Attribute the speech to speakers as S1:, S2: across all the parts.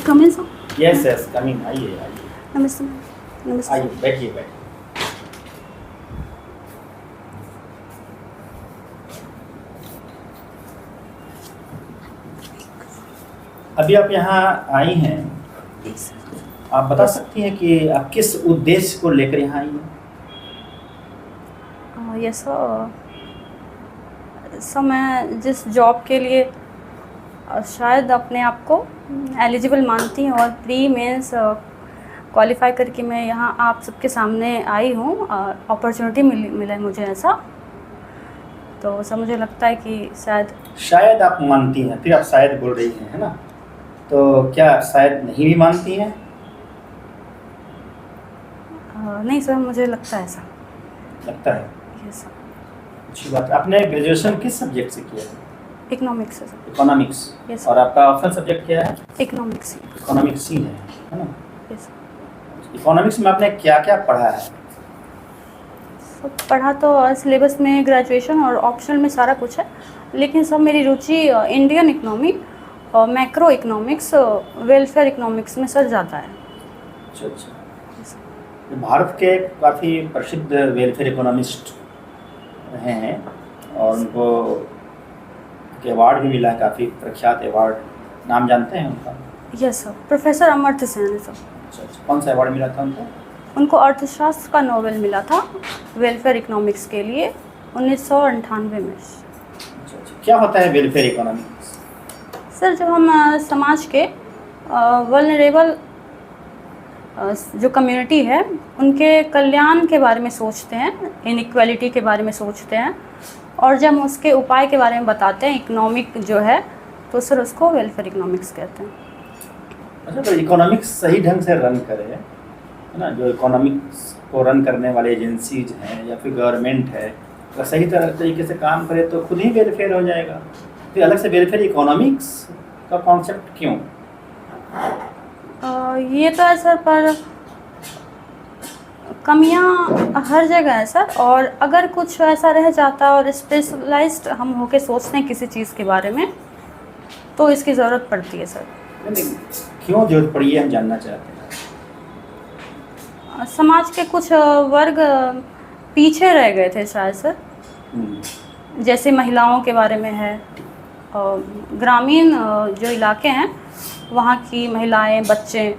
S1: कम इन sir?
S2: Yes yes coming, आइए आइए
S1: नमस्ते नमस्ते।
S2: आइए, बैठिए बैठिए। अभी आप यहाँ आई हैं, आप बता सकती हैं कि आप किस उद्देश्य को लेकर यहाँ आई हैं?
S1: यस सर, सर मैं जिस जॉब के लिए शायद अपने आप को एलिजिबल मानती हूँ और प्री मेंस क्वालिफाई करके मैं यहाँ आप सबके सामने आई हूँ, अपॉर्चुनिटी मिला है मुझे ऐसा, तो सर मुझे लगता है कि शायद
S2: आप मानती हैं, फिर आप शायद बोल रही हैं, है ना? तो क्या शायद नहीं भी मानती हैं?
S1: नहीं सर, मुझे लगता है ऐसा।
S2: लगता है?
S1: Yes sir.
S2: अच्छी बात। आपने ग्रेजुएशन किस सब्जेक्ट से किया है?
S1: इकोनॉमिक्स है सर।
S2: इकोनॉमिक्स।
S1: यस।
S2: और आपका ऑप्शनल सब्जेक्ट क्या है?
S1: इकोनॉमिक्स।
S2: इकोनॉमिक्स ही है ना?
S1: यस।
S2: इकोनॉमिक्स में आपने क्या क्या पढ़ा है?
S1: सब पढ़ा तो सिलेबस में ग्रेजुएशन और ऑप्शनल में सारा कुछ है, लेकिन सब मेरी रुचि इंडियन इकोनॉमी और मैक्रो इकोनॉमिक्स, वेलफेयर इकोनॉमिक्स में सर ज़्यादा है।
S2: अच्छा अच्छा। भारत के काफ़ी प्रसिद्ध वेलफेयर इकोनॉमिस्ट रहे हैं और उनको अवार्ड भी मिला है, काफ़ी प्रख्यात अवार्ड, नाम जानते हैं उनका?
S1: Yes sir, professor Amartya Sen है सर।
S2: अच्छा अच्छा। कौन सा अवार्ड मिला था उनको?
S1: उनको अर्थशास्त्र का नोबेल मिला था वेलफेयर इकोनॉमिक्स के लिए 1998 में।
S2: अच्छा अच्छा। क्या होता है वेलफेयर इकोनॉमिक्स?
S1: सर जब हम समाज के वल्नरेबल जो कम्युनिटी है उनके कल्याण के बारे में सोचते हैं, इनइक्वालिटी के बारे में सोचते हैं, और जब हम उसके उपाय के बारे में बताते हैं इकोनॉमिक जो है, तो सर उसको वेलफेयर इकोनॉमिक्स कहते हैं।
S2: अच्छा, तो इकोनॉमिक्स सही ढंग से रन करे, है ना? जो इकोनॉमिक्स को रन करने वाले एजेंसीज हैं या फिर गवर्नमेंट है, अगर सही तरीके से काम करे तो खुद ही वेलफेयर हो जाएगा। फिर अलग से वेलफेयर इकोनॉमिक्स का कॉन्सेप्ट क्यों?
S1: ये तो है सर, पर कमियां हर जगह है सर, और अगर कुछ ऐसा रह जाता और स्पेशलाइज्ड हम होके सोचते हैं किसी चीज़ के बारे में, तो इसकी ज़रूरत पड़ती है सर।
S2: नहीं, क्यों जरूरत पड़ी है हम जानना चाहते हैं।
S1: समाज के कुछ वर्ग पीछे रह गए थे शायद सर, जैसे महिलाओं के बारे में है, ग्रामीण जो इलाके हैं वहाँ की महिलाएं, बच्चे,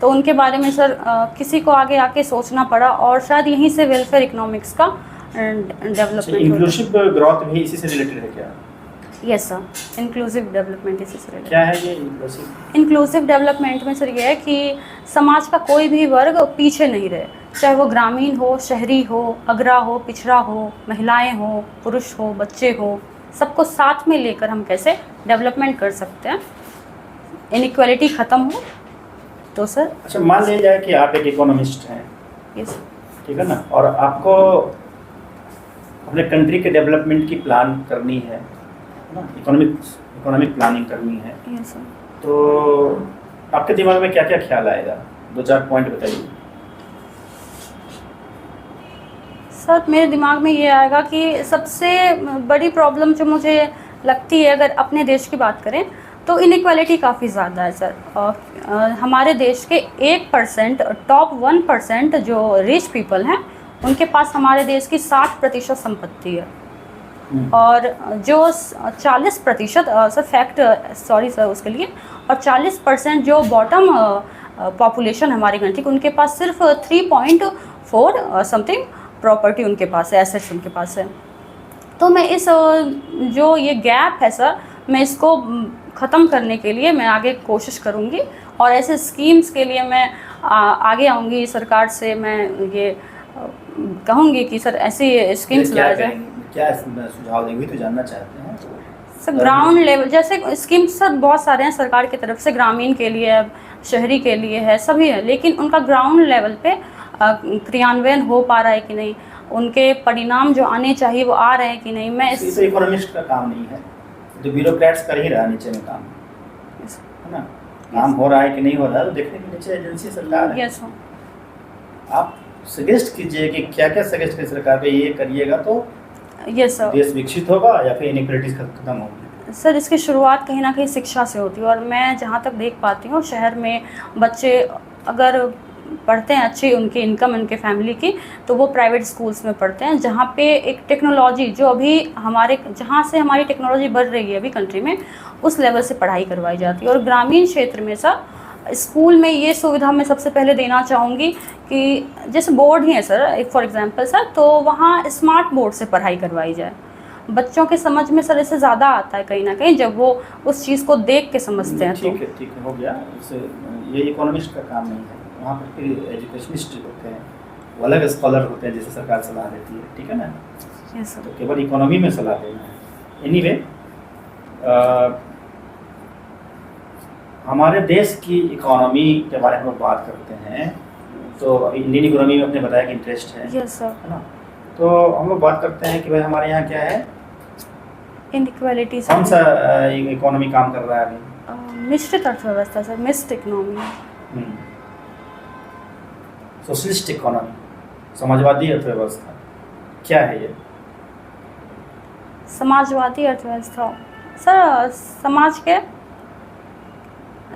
S1: तो उनके बारे में सर किसी को आगे आके सोचना पड़ा, और शायद यहीं से वेलफेयर इकोनॉमिक्स का डेवलपमेंट।
S2: इंक्लूसिव ग्रोथ भी इसी से रिलेटेड है क्या?
S1: यस सर, इंक्लूसिव डेवलपमेंट इसी से रिलेटेड।
S2: क्या है ये इंक्लूसिव?
S1: इंक्लूसिव डेवलपमेंट में सर ये है कि समाज का कोई भी वर्ग पीछे नहीं रहे, चाहे वो ग्रामीण हो, शहरी हो, अग्रा हो, पिछड़ा हो, महिलाएं हो, पुरुष हो, बच्चे हो, सबको साथ में लेकर हम कैसे डेवलपमेंट कर सकते हैं, इनइक्वालिटी ख़त्म हो, तो सर।
S2: अच्छा, मान लिया जाए कि आप एक इकोनॉमिस्ट हैं,
S1: यस,
S2: ठीक है ना, और आपको अपने कंट्री के डेवलपमेंट की प्लान करनी है ना, इकोनॉमिक प्लानिंग करनी है।
S1: Yes sir.
S2: तो आपके दिमाग में क्या क्या ख्याल आएगा? 2-4 पॉइंट बताइए।
S1: सर मेरे दिमाग में ये आएगा कि सबसे बड़ी प्रॉब्लम जो मुझे लगती है, अगर अपने देश की बात करें तो इनइक्वालिटी काफ़ी ज़्यादा है सर, और हमारे देश के 1%, टॉप 1% जो रिच पीपल हैं उनके पास हमारे देश की 60% संपत्ति है, और जो 40% सर फैक्ट, सॉरी सर उसके लिए, और 40% जो बॉटम पॉपुलेशन हमारी कंट्री की, उनके पास सिर्फ 3.4 समथिंग प्रॉपर्टी उनके पास है, एसेट्स उनके पास है। तो मैं इस जो ये गैप है सर, मैं इसको ख़त्म करने के लिए मैं आगे कोशिश करूँगी, और ऐसे स्कीम्स के लिए मैं आगे आऊँगी सरकार से, मैं ये कहूँगी कि सर ऐसी स्कीम्स लाया जाए।
S2: क्या सुझाव देंगे तो जानना चाहते हैं
S1: सर? ग्राउंड लेवल जैसे स्कीम्स सर बहुत सारे हैं सरकार की तरफ से, ग्रामीण के लिए है, शहरी के लिए है, सभी है, लेकिन उनका ग्राउंड लेवल पे क्रियान्वयन हो पा रहा है कि नहीं, उनके परिणाम जो आने चाहिए वो आ रहे हैं कि नहीं। मैं
S2: इस इकोनॉमिस्ट का काम नहीं है, तो ब्यूरोक्रेट्स कर ही रहा है नीचे में काम, है ना? काम हो रहा है कि नहीं हो रहा है तो देखने के नीचे एजेंसी सरकार है।
S1: यस,
S2: आप सजेस्ट कीजिए कि क्या क्या सजेस्ट कीजिए सरकार पे, ये करिएगा तो
S1: यस सर,
S2: देश विकसित होगा या फिर इनइक्वालिटीज खत्म होगी।
S1: सर इसकी शुरुआत कहीं ना कहीं शिक्षा से होती है, और मैं जहाँ तक देख पाती हूँ शहर में बच्चे अगर पढ़ते हैं अच्छी उनकी इनकम उनके फैमिली की, तो वो प्राइवेट स्कूल्स में पढ़ते हैं जहाँ पे एक टेक्नोलॉजी जो अभी हमारे जहाँ से हमारी टेक्नोलॉजी बढ़ रही है अभी कंट्री में, उस लेवल से पढ़ाई करवाई जाती है। और ग्रामीण क्षेत्र में सर स्कूल में ये सुविधा मैं सबसे पहले देना चाहूँगी कि जैसे बोर्ड ही है सर, एक फॉर एग्जांपल सर, तो वहाँ स्मार्ट बोर्ड से पढ़ाई करवाई जाए। बच्चों के समझ में सर इससे ज़्यादा आता है कहीं ना कहीं जब वो उस चीज़ को देख के समझते हैं। तो
S2: ठीक है, हो गया। इससे ये इकोनॉमिस्ट का काम नहीं है, वहाँ पर फिर एजुकेशनिस्ट होते हैं, वो अलग स्कॉलर होते हैं जिसे सरकार सलाह देती है, ठीक है ना।
S1: Yes sir.
S2: तो केवल इकोनॉमी में सलाह देना है। एनीवे, हमारे देश की इकोनॉमी के बारे में हम लोग बात करते हैं, तो अभी इंडियन इकोनॉमी में आपने बताया कि इंटरेस्ट है।
S1: Yes sir.
S2: है ना। तो हम लोग बात करते हैं कि भाई हमारे यहाँ क्या है,
S1: इनइक्वालिटी
S2: कौन सा इकोनॉमी काम कर रहा है अभी?
S1: मिश्रित अर्थव्यवस्था sir, mixed economy.
S2: Socialist economy, Samajwadi अर्थव्यवस्था, क्या है ये?
S1: समाजवादी अर्थव्यवस्था सर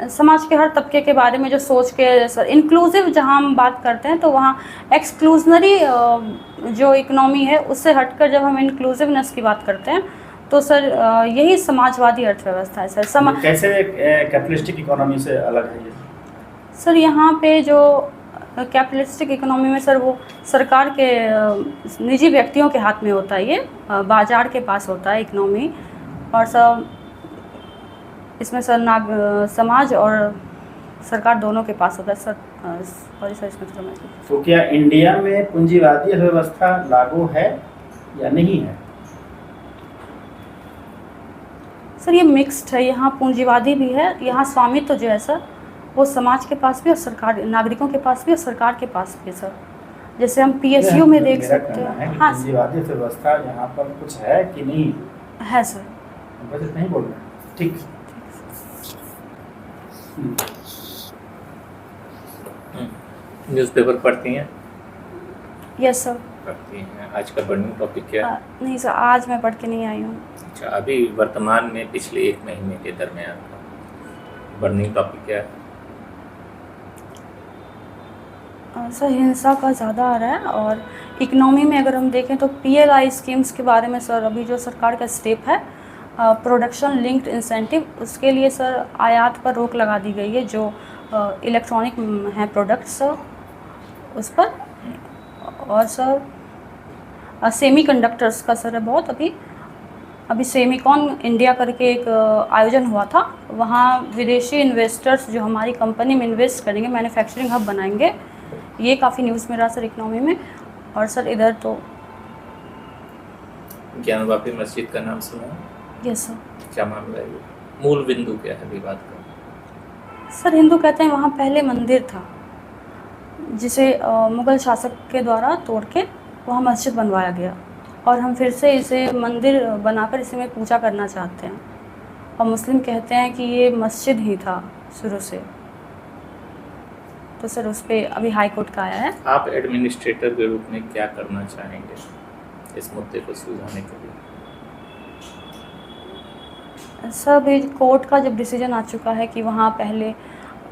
S1: समाज के हर तबके के बारे में जो सोच के सर, इंक्लूसिव जहाँ हम बात करते हैं तो वहाँ एक्सक्लूजनरी जो इकोनॉमी है उससे हटकर जब हम इंक्लूसिवनेस की बात करते हैं तो सर यही समाजवादी अर्थव्यवस्था है सर।
S2: कैसे कैपिटलिस्टिक इकोनॉमी से अलग है ये?
S1: सर यहाँ पे जो कैपिटलिस्टिक इकोनॉमी में सर वो सरकार के निजी व्यक्तियों के हाथ में होता है, ये बाजार के पास होता है इकोनॉमी, और सर इसमें सर समाज और सरकार दोनों के पास होता है सर। सॉरी सर, इसमें थोड़ा मैं
S2: तो क्या इंडिया में पूंजीवादी अर्थव्यवस्था लागू है या नहीं है?
S1: सर ये मिक्स्ड है, यहाँ पूंजीवादी भी है, यहाँ स्वामित्व जो है सर वो समाज के पास भी और सरकार नागरिकों के पास भी और सरकार के पास भी सर। जैसे हम PSU में देख सकते हैं। हाँ
S2: पूंजीवादी अर्थव्यवस्था यहाँ पर कुछ है कि नहीं
S1: है सर।
S2: बस इतना ही बोल रहे हैं, ठीक।
S3: न्यूज़पेपर पढ़ती हैं?
S1: Yes sir.
S3: पढ़ती हैं। आज का बर्निंग टॉपिक क्या है?
S1: नहीं सर, आज मैं पढ़ के नहीं आई हूँ।
S3: अच्छा, अभी वर्तमान में पिछले 1 महीने के दरमियान का बर्निंग टॉपिक क्या है?
S1: सर हिंसा का ज़्यादा आ रहा है, और इकनॉमी में अगर हम देखें तो PLI स्कीम्स के बारे में सर अभी जो सरकार का स्टेप है प्रोडक्शन लिंक्ड इंसेंटिव, उसके लिए सर आयात पर रोक लगा दी गई है जो इलेक्ट्रॉनिक हैं प्रोडक्ट्स उस पर। और सर सेमी कंडक्टर्स का सर है बहुत, अभी सेमिकॉन इंडिया करके एक आयोजन हुआ था, वहाँ विदेशी इन्वेस्टर्स जो हमारी कंपनी में इन्वेस्ट करेंगे, मैन्युफैक्चरिंग हब बनाएंगे, ये काफ़ी न्यूज़ में रहा सर इकनॉमी में। और सर इधर तो
S3: ज्ञानवापी मस्जिद का नाम सुना है?
S1: Yes sir.
S3: क्या मामला है ये? मूल बिंदु क्या है विवाद का?
S1: सर हिंदू कहते हैं वहाँ पहले मंदिर था जिसे मुग़ल शासक के द्वारा तोड़ के वहाँ मस्जिद बनवाया गया, और हम फिर से इसे मंदिर बनाकर इसी में पूजा करना चाहते हैं, और मुस्लिम कहते हैं कि ये मस्जिद ही था शुरू से। तो सर उस पर अभी हाई कोर्ट का आया है।
S3: आप एडमिनिस्ट्रेटर के रूप में क्या करना चाहेंगे इस मुद्दे को सुलझाने के लिए?
S1: सर अभी कोर्ट का जब डिसीजन आ चुका है कि वहाँ पहले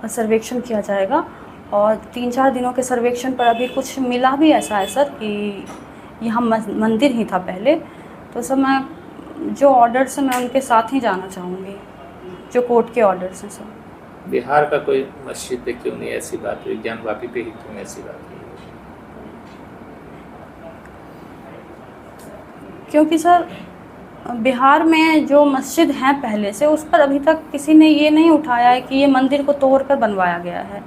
S1: सर्वेक्षण किया जाएगा, और 3-4 दिनों के सर्वेक्षण पर अभी कुछ मिला भी ऐसा है सर कि यहाँ मंदिर ही था पहले। तो सर मैं जो ऑर्डर्स हैं मैं उनके साथ ही जाना चाहूँगी, जो कोर्ट के ऑर्डर्स हैं सर।
S3: बिहार का कोई मस्जिद पे क्यों नहीं ऐसी बात हुई? ज्ञानवापी पे ही क्यों ऐसी बात हुई?
S1: क्योंकि सर बिहार में जो मस्जिद हैं पहले से, उस पर अभी तक किसी ने ये नहीं उठाया है कि ये मंदिर को तोड़कर बनवाया गया है,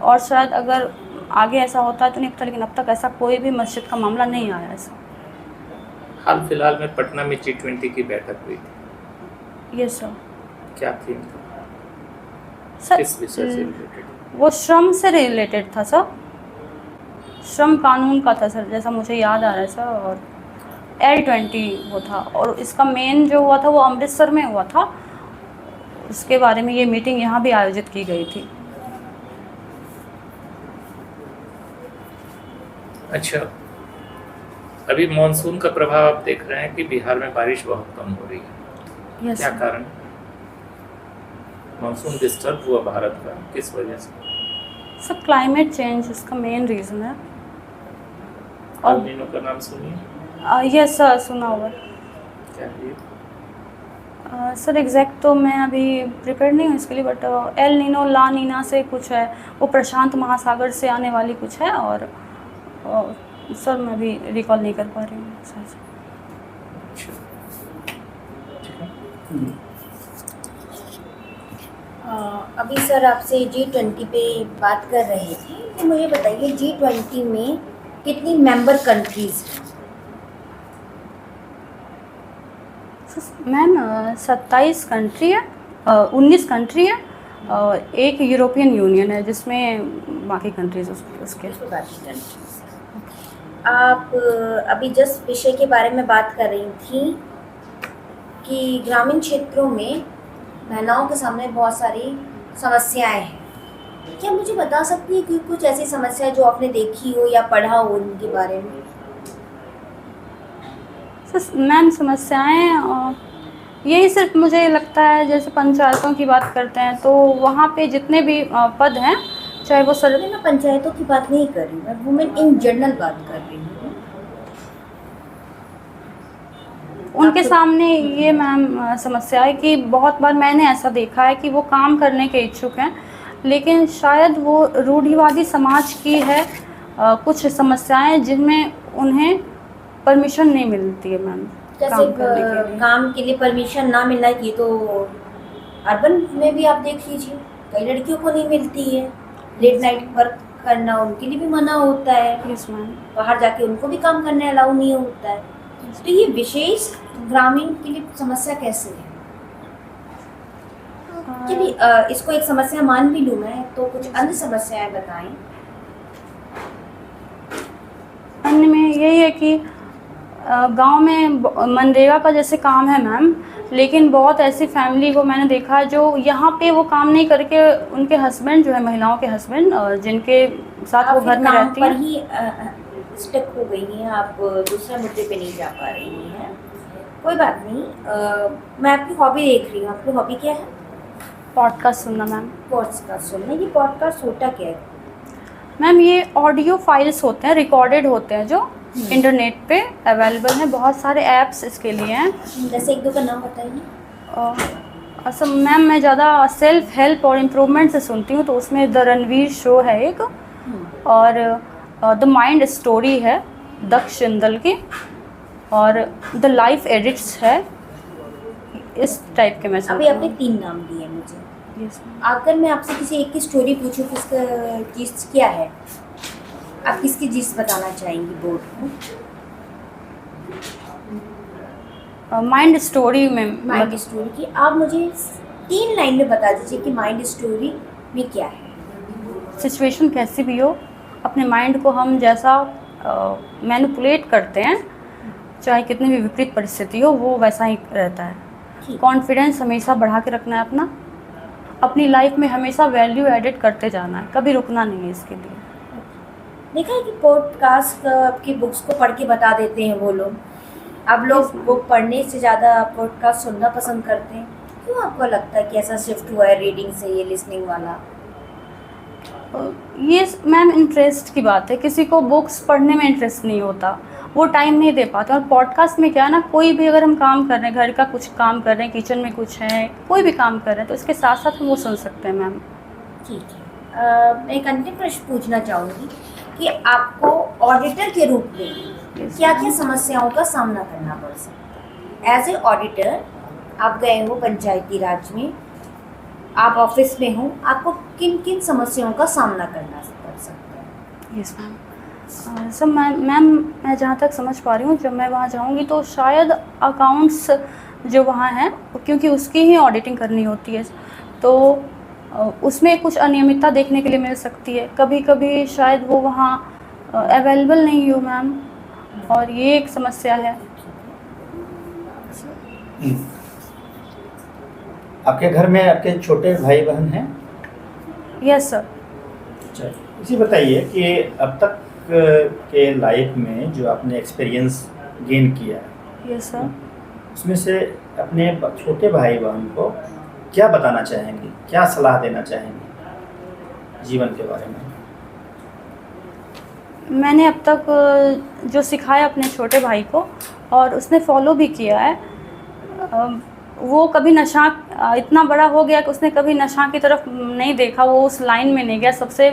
S1: और शायद अगर आगे ऐसा होता है तो नहीं पता, लेकिन अब तक ऐसा कोई भी मस्जिद का मामला नहीं आया ऐसा।
S3: हाल फिलहाल में पटना में G20 की बैठक हुई थी।
S1: Yes sir.
S3: क्या थीम था?
S1: सर
S3: किस विषय से रिलेटेड?
S1: वो श्रम से रिलेटेड था सर, श्रम कानून का था सर, जैसा मुझे याद आ रहा है सर, और L20 वो था, और इसका मेन जो हुआ था वो अमृतसर में हुआ था, उसके बारे में ये मीटिंग यहाँ भी आयोजित की गई थी।
S3: अच्छा, अभी मॉनसून का प्रभाव आप देख रहे हैं कि बिहार में बारिश बहुत कम हो रही है।
S1: यस
S3: क्या कारण? मॉनसून डिस्टर्ब हुआ भारत का, किस वजह से?
S1: सर क्लाइमेट चेंज इसका मेन रीज़न है।
S3: एल नीनो का नाम सुनिए।
S1: यस सर, सुना हुआ।
S3: क्या है ये?
S1: सर एग्जैक्ट तो मैं अभी प्रिपेयर नहीं हूँ इसके लिए, बट एल नीनो ला नीना से कुछ है, वो प्रशांत महासागर से आने वाली कुछ है, और सर मैं अभी रिकॉल नहीं कर पा रही हूँ सर।
S4: अभी सर आपसे G20 पे बात कर रहे थे, तो मुझे बताइए G20 में कितनी मेंबर कंट्रीज हैं?
S1: मैम 27 कंट्री है, 19 कंट्री है, और एक यूरोपियन यूनियन है जिसमें बाकी कंट्रीज उसके।
S4: आप अभी जस्ट विषय के बारे में बात कर रही थी कि ग्रामीण क्षेत्रों में महिलाओं के सामने बहुत सारी समस्याएं हैं। क्या मुझे बता सकती है कि कुछ ऐसी समस्याएं जो आपने देखी हो या पढ़ा हो उनके बारे में?
S1: मैम समस्याएं यही सिर्फ मुझे लगता है, जैसे पंचायतों की बात करते हैं तो वहाँ पे जितने भी पद हैं, चाहे वो सर
S4: मैं पंचायतों की बात नहीं कर रही, मैं वुमेन इन जनरल बात कर रही हूँ।
S1: उनके सामने ये मैम समस्या है कि बहुत बार मैंने ऐसा देखा है कि वो काम करने के इच्छुक हैं, लेकिन शायद वो रूढ़िवादी समाज की है कुछ समस्याएं जिनमें उन्हें परमिशन नहीं मिलती है मैम
S4: जैसे काम के लिए परमिशन ना मिलना, ये तो अर्बन में भी आप देख लीजिए, कई लड़कियों को नहीं मिलती है। लेट नाइट वर्क करना उनके लिए भी मना होता है।
S1: Yes ma'am.
S4: बाहर जाके उनको भी काम करने अलाउ नहीं होता है। तो ये विशेष ग्रामीण के लिए समस्या कैसे है? चलिए इसको एक समस्या मान भी लूँ मैं, तो कुछ अन्य समस्याएं बताएं।
S1: अन्य में यही है कि गांव में मनरेगा का जैसे काम है मैम, लेकिन बहुत ऐसी फैमिली को मैंने देखा है जो यहाँ पे वो काम नहीं करके उनके हस्बैंड जो है, महिलाओं के हस्बैंड जिनके साथ वो घर में रहती हैं,
S4: ही स्टक हो गई हैं, आप दूसरे मुद्दे पे नहीं जा पा रही हैं। कोई बात नहीं, मैं आपकी हॉबी देख रही हूँ। आपकी हॉबी क्या है?
S1: पॉडकास्ट सुनना मैम।
S4: पॉडकास्ट सुनना। ये पॉडकास्ट होता क्या है?
S1: मैम ये ऑडियो फाइल्स होते हैं, रिकॉर्डेड होते हैं, जो इंटरनेट पे अवेलेबल हैं। बहुत सारे ऐप्स इसके लिए हैं।
S4: जैसे एक दो का नाम बताइए।
S1: अच्छा मैम, मैं ज़्यादा सेल्फ हेल्प और इम्प्रूवमेंट से सुनती हूँ, तो उसमें द रणवीर शो है एक, और द माइंड स्टोरी है दक्ष शिंदल की, और द लाइफ एडिट्स है। इस टाइप के मैं सुनती
S4: अभी आपने
S1: हूँ।
S4: 3 नाम दिए मुझे।
S1: यस
S4: अगर मैं आपसे किसी एक की स्टोरी पूछूं, किसका जीस्ट क्या है, आप किसकी जीस्ट बताना चाहेंगी बोर्ड को?
S1: माइंड स्टोरी में।
S4: माइंड स्टोरी की आप मुझे 3 लाइन में बता दीजिए कि माइंड स्टोरी में क्या है।
S1: सिचुएशन कैसी भी हो, अपने माइंड को हम जैसा मैनिपुलेट करते हैं, चाहे कितनी भी विपरीत परिस्थिति हो, वो वैसा ही रहता है। कॉन्फिडेंस हमेशा बढ़ा के रखना है अपना, अपनी लाइफ में हमेशा वैल्यू एडिट करते जाना है, कभी रुकना नहीं है इसके लिए।
S4: देखा है कि पॉडकास्ट की बुक्स को पढ़ के बता देते हैं वो लोग। अब लोग बुक पढ़ने से ज़्यादा पॉडकास्ट सुनना पसंद करते हैं। क्यों आपको लगता है कि ऐसा शिफ्ट हुआ है रीडिंग से ये लिसनिंग वाला?
S1: ये मैम इंटरेस्ट की बात है। किसी को बुक्स पढ़ने में इंटरेस्ट नहीं होता, वो टाइम नहीं दे पाते। और पॉडकास्ट में क्या है ना, कोई भी अगर हम काम कर रहे हैं, घर का कुछ काम कर रहे हैं, किचन में कुछ है, कोई भी काम कर रहे हैं, तो इसके साथ साथ हम वो सुन सकते हैं मैम।
S4: ठीक है। मैं एक अंतिम प्रश्न पूछना चाहूँगी कि आपको ऑडिटर के रूप में क्या क्या समस्याओं का सामना करना पड़ सकता है? एज ए ऑडिटर आप गए हो पंचायती राज में, आप ऑफिस में हो, आपको किन किन समस्याओं का सामना करना पड़ सकता है?
S1: Yes ma'am. सब मैम मैं जहाँ तक समझ पा रही हूँ, जब मैं वहाँ जाऊँगी तो शायद अकाउंट्स जो वहाँ हैं, क्योंकि उसकी ही ऑडिटिंग करनी होती है, तो उसमें कुछ अनियमितता देखने के लिए मिल सकती है। कभी कभी शायद वो वहाँ अवेलेबल नहीं हो मैम, और ये एक समस्या है।
S2: आपके घर में आपके छोटे भाई बहन हैं?
S1: Yes sir.
S2: अच्छा, इसी बताइए कि अब तक के लाइफ में जो आपने एक्सपीरियंस गेन किया है,
S1: यस सर।
S2: उसमें से अपने छोटे भाई बहन को क्या बताना चाहेंगे, क्या सलाह देना चाहेंगे जीवन के बारे में?
S1: मैंने अब तक जो सिखाया अपने छोटे भाई को और उसने फॉलो भी किया है, वो कभी नशा, इतना बड़ा हो गया कि उसने कभी नशा की तरफ नहीं देखा, वो उस लाइन में नहीं गया। सबसे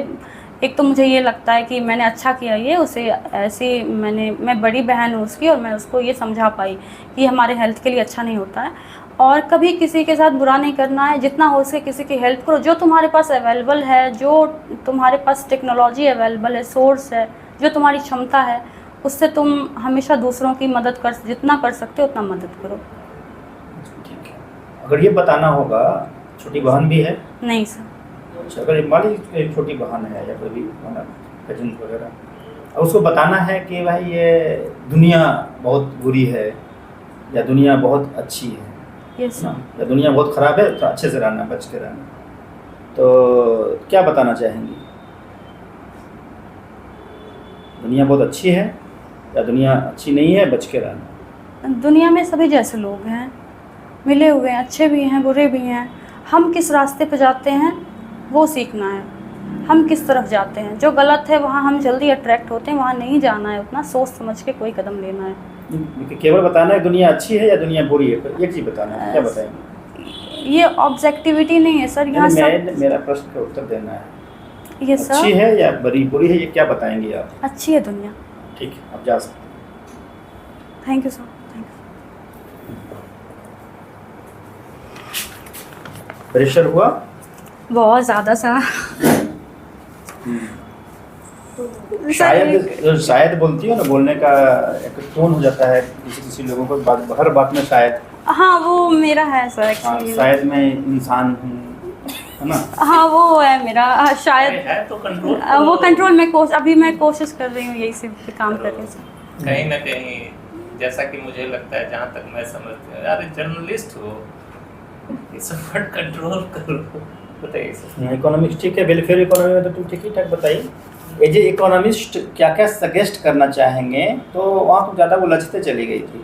S1: एक तो मुझे ये लगता है कि मैंने अच्छा किया ये उसे ऐसी, मैं बड़ी बहन हूँ उसकी और मैं उसको ये समझा पाई कि हमारे हेल्थ के लिए अच्छा नहीं होता है और कभी किसी के साथ बुरा नहीं करना है। जितना हो सके किसी की हेल्प करो, जो तुम्हारे पास अवेलेबल है, जो तुम्हारे पास टेक्नोलॉजी अवेलेबल है, सोर्स है, जो तुम्हारी क्षमता है, उससे तुम हमेशा दूसरों की मदद कर, जितना कर सकते हो उतना मदद करो।
S2: ठीक है। अगर ये बताना होगा, छोटी बहन भी है?
S1: नहीं सर।
S2: अच्छा, अगर मान लीजिए एक छोटी बहन है या कोई भी कजिन वगैरह, और उसको बताना है कि भाई ये दुनिया बहुत बुरी है या दुनिया बहुत अच्छी है,
S1: यस
S2: ना, या दुनिया बहुत ख़राब है तो अच्छे से रहना, बच के रहना, तो क्या बताना चाहेंगी? दुनिया बहुत अच्छी है या दुनिया अच्छी नहीं है, बच के रहना?
S1: दुनिया में सभी जैसे लोग हैं, मिले हुए हैं, अच्छे भी हैं, बुरे भी हैं। हम किस रास्ते पे जाते हैं वो सीखना है, हम किस तरफ जाते हैं। जो गलत है वहाँ हम जल्दी अट्रैक्ट होते हैं, वहाँ नहीं जाना है, उतना सोच समझ के कोई कदम लेना है।
S2: केवल बताना है दुनिया अच्छी है या दुनिया बुरी है, एक चीज़ बताना है, क्या बताएंगे?
S1: ये ऑब्जेक्टिविटी नहीं है सर, यहाँ सब।
S2: मेरा प्रश्न का उत्तर देना है,
S1: ये सर
S2: अच्छी है या बुरी है, ये क्या बताएंगे आप?
S1: अच्छी है दुनिया।
S2: ठीक है, आप जा सकते।
S1: Thank you sir, thank you.
S2: Pressure हुआ?
S1: बहुत ज़्यादा सर।
S2: शायद बोलती हो ना, बोलने का एक टोन हो जाता है किसी लोगों को, हर बात में शायद।
S1: हाँ वो मेरा है सर
S2: हाँ,
S1: एक्चुअली।
S2: शायद मैं इंसान हूँ, है ना?
S1: हाँ वो है मेरा, शायद
S3: है तो कंट्रोल,
S1: वो कंट्रोल में अभी मैं कोशिश कर रही हूँ, यही सिर्फ काम कर रही हूँ।
S3: कहीं ना कहीं जैसा कि मुझे लगता है, जहाँ तक मैं समझती हूँ, यार जर्नलिस्ट हो, ये सब कंट्रोल करो। बताइए सर।
S2: इकोनॉमिक्स ठीक है, वेलफेयर इकोनॉमी में तो तुम ठीक ही ठाक बताइए। एज ए इकोनॉमिस्ट क्या क्या सजेस्ट करना चाहेंगे? तो वहाँ तो ज़्यादा उलझते चली गई थी,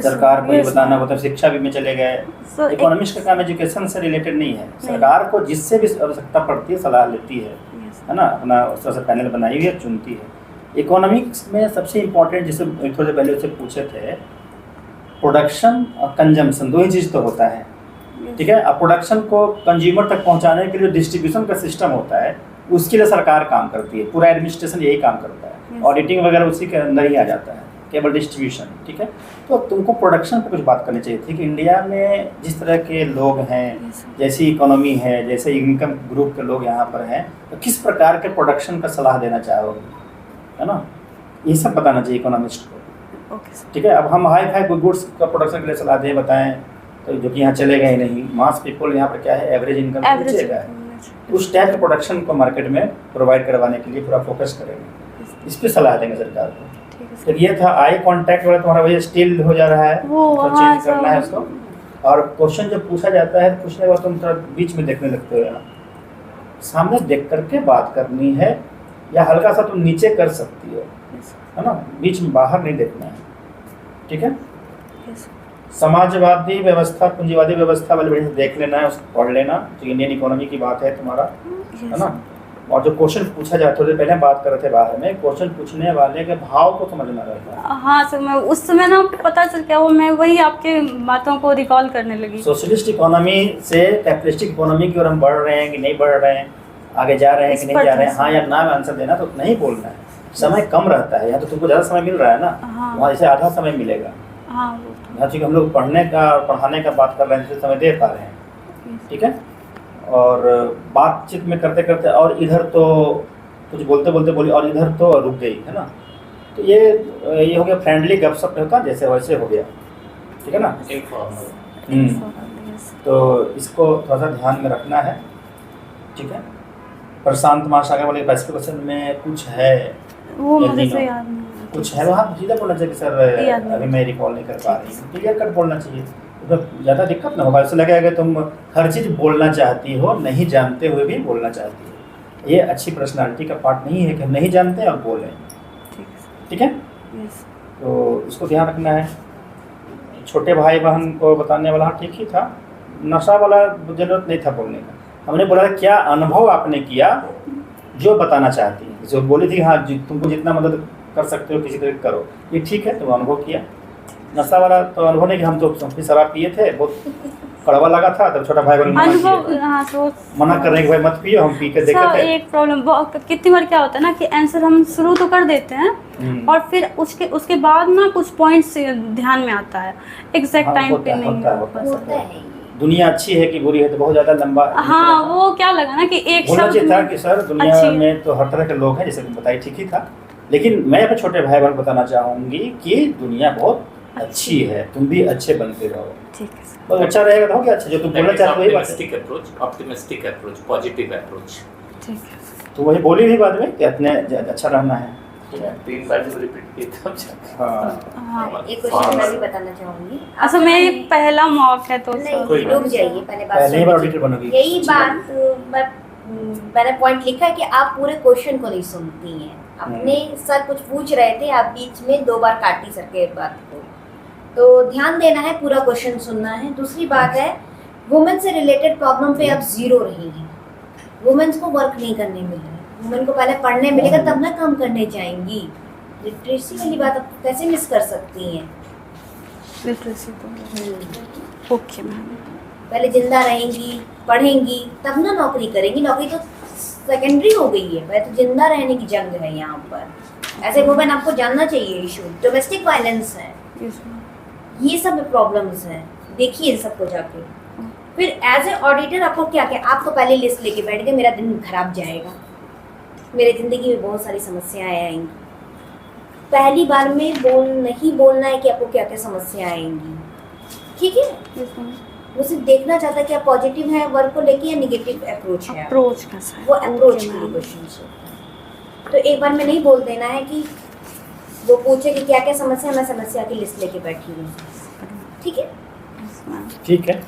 S2: सरकार को ये बताना होता, शिक्षा भी में चले गए। इकोनॉमिस्ट का काम एजुकेशन से रिलेटेड नहीं है, सरकार को जिससे भी आवश्यकता पड़ती है सलाह लेती है ना, अपना उस तरह से पैनल बनाई हुई है, चुनती है। इकोनॉमिक्स में सबसे इम्पोर्टेंट, जिसे थोड़े पहले उससे पूछे थे, प्रोडक्शन और कंजम्पशन, दो ही चीज़ तो होता है, ठीक है। अब प्रोडक्शन को कंज्यूमर तक पहुंचाने के लिए डिस्ट्रीब्यूशन का सिस्टम होता है, उसके लिए सरकार काम करती है, पूरा एडमिनिस्ट्रेशन यही काम करता है, ऑडिटिंग वगैरह उसी के अंदर ही आ जाता है, केवल डिस्ट्रीब्यूशन, ठीक है। तो तुमको प्रोडक्शन पे कुछ बात करनी चाहिए थी कि इंडिया में जिस तरह के लोग हैं, जैसी इकोनॉमी है, जैसे इनकम ग्रुप के लोग यहाँ पर हैं, तो किस प्रकार के प्रोडक्शन का सलाह देना चाहोगे, है ना? ये सब बताना चाहिए इकोनॉमिस्ट को, ठीक है। अब हम हाई फाई गुड्स का प्रोडक्शन के लिए सलाह दें, बताएं, तो जो कि यहाँ चलेगा ही नहीं। मास पीपल यहाँ पर क्या है, एवरेज इनकम नीचे है, उस टाइप के प्रोडक्शन को मार्केट में प्रोवाइड करवाने के लिए पूरा फोकस करेंगे, इस पर सलाह देंगे सरकार को। तो ये था आई कांटेक्ट वाला, तुम्हारा वही स्टिल हो जा रहा है, तो चेंज करना है उसको। और क्वेश्चन जब पूछा जाता है, पूछने के बाद तुम थोड़ा बीच में देखने लगते हो, यहाँ सामने देख करके बात करनी है, या हल्का सा तुम नीचे कर सकती हो, है ना, बीच में बाहर नहीं देखना है, ठीक है। समाजवादी व्यवस्था, पूंजीवादी व्यवस्था वाले बढ़िया से देख लेना है, उसको पढ़ लेना, जो इंडियन इकोनॉमी की बात है तुम्हारा, है ना। और जो क्वेश्चन पूछा जाता है, थोड़ी पहले बात कर रहे थे बाहर में, क्वेश्चन पूछने वाले के भाव को समझना रहता है।
S1: हाँ सर, मैं उस समय ना पता चल क्या, वो मैं वही आपके बातों को रिकॉल करने लगी।
S2: सोशलिस्ट इकोनॉमी से कैपिटलिस्टिक इकोनॉमी की ओर हम बढ़ रहे हैं कि नहीं बढ़ रहे हैं, आगे जा रहे हैं कि नहीं जा रहे हैं, हाँ या ना में आंसर देना, तो नहीं बोलना है। समय कम रहता है, यहाँ तो तुमको ज़्यादा समय मिल रहा है ना, वहाँ जैसे आधा समय मिलेगा। यहाँ चूँकि हम लोग पढ़ने का और पढ़ाने का बात कर रहे हैं, जिससे समय दे पा रहे हैं, ठीक है। और बातचीत में करते करते और इधर तो कुछ बोलते बोलते बोली और इधर तो रुक गई, है ना। तो ये हो गया फ्रेंडली गपशप होता, जैसे वैसे हो गया, ठीक है ना। तो इसको थोड़ा सा ध्यान में रखना है, ठीक है। प्रशांत महासागर वाले पैसिफिक ओशन में कुछ है,
S1: वो मुझे तो याद नहीं,
S2: कुछ है वहाँ, सीधा बोलना चाहिए सर अभी मैं रिकॉल नहीं कर पा रही हूँ, क्लियर कट बोलना चाहिए, तो ज़्यादा दिक्कत ना होगा। ऐसा लगेगा कि तुम हर चीज़ बोलना चाहती हो, नहीं जानते हुए भी बोलना चाहती हो, ये अच्छी पर्सनालिटी का पार्ट नहीं है कि हम नहीं जानते और बोलें।
S1: ठीक है सर।
S2: ठीक है,
S1: यस।
S2: तो इसको ध्यान रखना है। छोटे भाई बहन को बताने वाला ठीक ही था, नशा वाला जरूरत नहीं था बोलने का। हमने बोला क्या अनुभव आपने किया जो बताना चाहती है, जो बोली थी हाँ तुमको जितना मदद कर सकते हो किसी तरह करो, ये ठीक है, तुम अनुभव किया। नशा वाला तो अनुभव नहीं कि हम तो शराब पिए थे, बहुत कड़वा लगा था, तब छोटा भाई बहन
S1: अनुभव, हाँ तो
S2: मना कर रहे कि भाई मत पियो, हम पी के देखे
S1: सर
S2: थे।
S1: एक प्रॉब्लम कितनी बार क्या होता है ना कि आंसर हम शुरू तो कर देते हैं और फिर उसके बाद ना कुछ पॉइंट्स ध्यान में आता है, एग्जैक्ट
S2: हाँ,
S1: टाइम
S2: होता
S1: पे
S2: है,
S1: नहीं
S2: होता है,
S1: हो
S2: होता
S1: पाता।
S4: होता है ये।
S2: दुनिया अच्छी है कि बुरी है तो बहुत ज़्यादा लंबा
S1: हाँ वो क्या लगा ना कि एक
S2: बोलना
S1: शब्द
S2: चाहिए था
S1: में
S2: कि सर दुनिया
S1: अच्छी है।
S2: में तो हर तरह के लोग हैं, जैसे तुम बताई ठीक ही था, लेकिन मैं अपने छोटे भाई बहन को बताना चाहूँगी कि दुनिया बहुत अच्छी है, तुम भी अच्छे बनते रहो।
S1: ठीक है सर।
S2: बहुत अच्छा रहेगा तो हो क्या, अच्छा जो तुम बोलना चाहते हो वही बात है।
S3: Optimistic approach, positive approach.
S1: ठीक है।
S2: तो वही बोली भी बाद में कि इतने अच्छा रहना है।
S3: 3 बार जो रिपीट किया तब जाके।
S2: हाँ
S1: हाँ
S4: एक क्वेश्चन मैं भी बताना चाहूंगी।
S1: अच्छा मेरी पहला मौक है तो
S4: नहीं
S3: कोई
S4: रुक जाइए, पहले बात
S2: पहले ही बार
S4: सुन
S2: ऑडिटर बनोगी।
S4: लीजिए। यही
S2: अच्छी
S4: बात मैंने पॉइंट लिखा है कि आप पूरे क्वेश्चन को नहीं सुनती हैं। अपने सर कुछ पूछ रहे थे, आप बीच में 2 बार काटी सर के बात को, तो ध्यान देना है, पूरा क्वेश्चन सुनना है। दूसरी बात है, वुमेन से रिलेटेड प्रॉब्लम पे आप जीरो रहेंगी। वुमेन्स को वर्क नहीं करने मिल रहा है, वुमेन को पहले पढ़ने मिलेगा तब ना काम करने जाएंगी। लिटरेसी वाली बात आप कैसे मिस कर सकती हैं?
S1: लिटरेसी तो ओके मैम।
S4: पहले जिंदा रहेंगी, पढ़ेंगी, तब ना नौकरी करेंगी। नौकरी तो सेकेंडरी हो गई है, पहले तो जिंदा रहने की जंग है यहाँ पर। ऐसे वुमेन आपको जानना चाहिए इशू, डोमेस्टिक वायलेंस है,
S1: यस मैम।
S4: ये सब प्रॉब्लम्स हैं, देखिए इन सबको जाके। फिर एज ए ऑडिटर आपको क्या क्या, आप तो पहले लिस्ट लेके बैठ गए, मेरा दिन खराब जाएगा, मेरे ज़िंदगी में बहुत सारी समस्याएं आएंगी। पहली बार में नहीं बोलना है कि आपको क्या क्या समस्याएं आएंगी, ठीक है?
S1: Yes ma'am.
S4: वो सिर्फ देखना चाहता है कि आप पॉजिटिव है वर्क को लेके या निगेटिव अप्रोच है,
S1: अप्रोच कैसा है
S4: वो अप्रोच
S1: Okay,
S4: के
S1: मैम।
S4: क्वेश्चन से। तो एक बार में नहीं बोल देना है कि वो पूछे कि क्या क्या समस्या है, मैं समस्या की लिस्ट लेके बैठी हूँ, ठीक है?
S1: Yes ma'am.
S2: ठीक है।